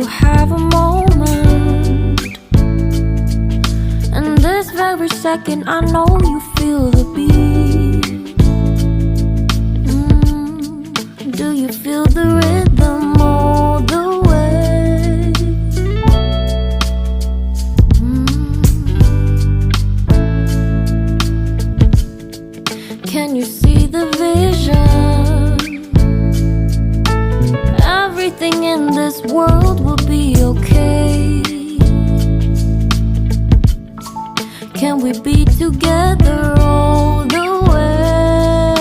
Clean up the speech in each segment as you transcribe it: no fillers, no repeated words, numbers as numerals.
have a moment. And this very second I know you feel the beat. Do you feel the rhythm all the way? Can you see the vision? Everything in this world will be okay. Can we be together all the way?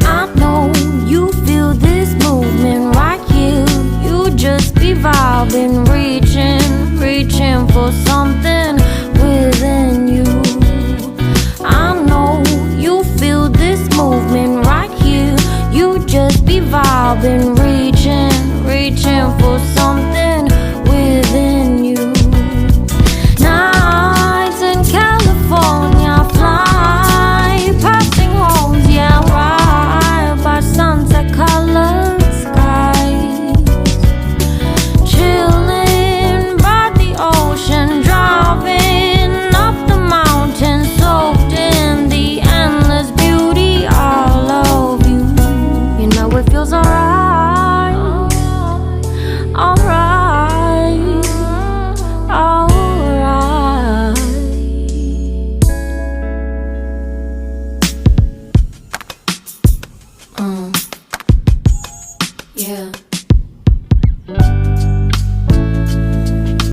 I know you feel this movement right here. You just be vibing, reaching for something within you. I know you feel this movement right here. You just be vibing, reaching for something within you. Nights in California, fly passing homes, yeah, right by sunset colored skies. Chilling by the ocean, driving up the mountain, soaked in the endless beauty all of you. You know it feels alright, alright, alright. Yeah.